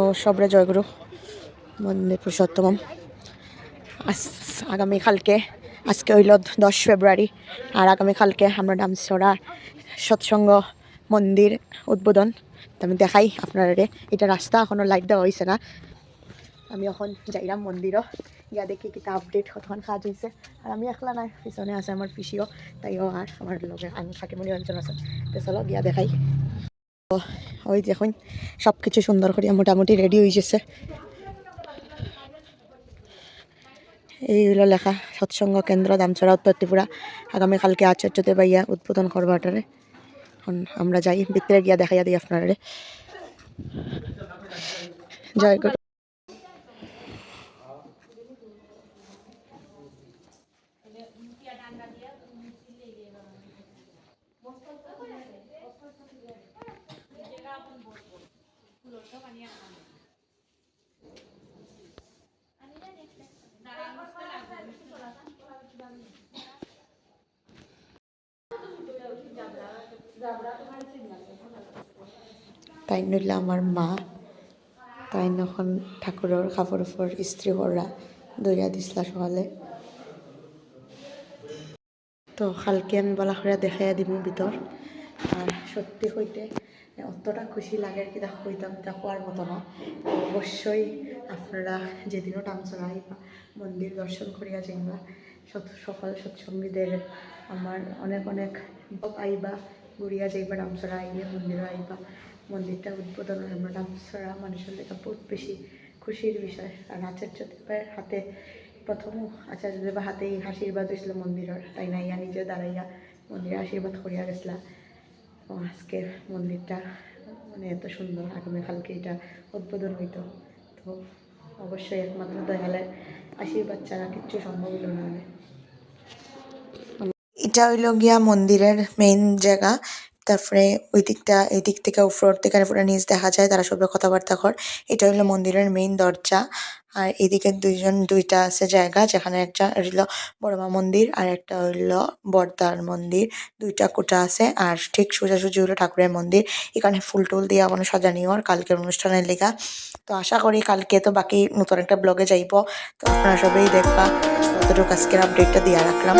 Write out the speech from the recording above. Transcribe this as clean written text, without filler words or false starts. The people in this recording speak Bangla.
ও সবরে জয়গুরু বন্দে পুরুষোত্তম। আগামীকালকে আজকে হইল 10 ফেব্রুয়ারি আর আগামীকালকে আমরা ডামছড়া সৎসঙ্গ মন্দির উদ্বোধন। আমি দেখাই আপনারা, এটা রাস্তা এখনো লাইট দেওয়া হয়েছে না। আমি এখন যাইলাম মন্দিরও গিয়া দেখি কিতা আপডেট কতক্ষণ কাজ হয়েছে। আর আমি একলা নাই, পিছনে আছে আমার পিসিও, তাইও আর আমার লগে আমি ফাঁকিমণি অঞ্চল আছে। তো চলো গিয়া দেখাই। ওই দেখুন সব কিছু সুন্দর করে মোটামুটি রেডি হয়ে গেছে। এই হইল লেখা সৎসঙ্গ কেন্দ্র দামছড়া উত্তরত্রিপুরা। আগামীকালকে আচার্যতে বাইয়া উদ্বোধন করবাটারে এখন আমরা যাই, ভিতরে গিয়া দেখাইয়া দিই আপনারা। জয় গুরু। তাই নইলে আমার মা, তাই এখন ঠাকুরের কাপড় উপর ইস্ত্রি করা দইয়া দিছিলা সকালে। তো কালকে আমি বলা করে দেখাইয়া দিব ভিতর। আর সত্যি হইতে অতটা খুশি লাগে কি তা কইতাম, তা হওয়ার মতো না। অবশ্যই আপনারা যেদিনও ডামছড়া আইবা মন্দির দর্শন করিয়া যাইবা। সকল সৎসঙ্গীদের আমার অনেক অনেক আইবা, ঘুরিয়া যাইবা ডামছড়া আইলে মন্দিরও আইবা। মন্দিরটা উদ্বোধন আমরা ডামছড়া মানুষের লেখা বহুত বেশি খুশির বিষয়। আর আচার্যদেবের হাতে প্রথম আচার্যদেবের হাতেই আশীর্বাদ হয়েছিল মন্দিরের, তাই না ইয়া নিজে দাঁড়াইয়া মন্দিরে আশীর্বাদ করিয়া গেছিলা। আজকে মন্দিরটা মানে এত সুন্দর, আগামীকালকে এটা উদ্বোধন হইতো। তো অবশ্যই একমাত্র দয়ালের আশীর্বাদ ছাড়া কিচ্ছু সম্ভব হইল না। এটা হইল গিয়া মন্দিরের মেইন জায়গা। তারপরে ওই দিকটা এই দিক থেকে উপর থেকে পুরো নিচ দেখা যায়, তারা সবাই কথাবার্তা কর। এটা হইলো মন্দিরের মেইন দরজা। আর এদিকে দুইটা আছে জায়গা, যেখানে একটা হইল বড়মা মন্দির আর একটা হইল বড়দার মন্দির। দুইটা কোটা আছে। আর ঠিক সোজাসুজি হইলো ঠাকুরের মন্দির। এখানে ফুল টুল দিয়া কোনো সাজানিও আর কালকের অনুষ্ঠানের লেগা। তো আশা করি কালকে তো বাকি নতুন একটা ব্লগে যাইব, তো আপনারা সবাই দেখবা। ততটুকু আজকের আপডেটটা দিয়া রাখলাম।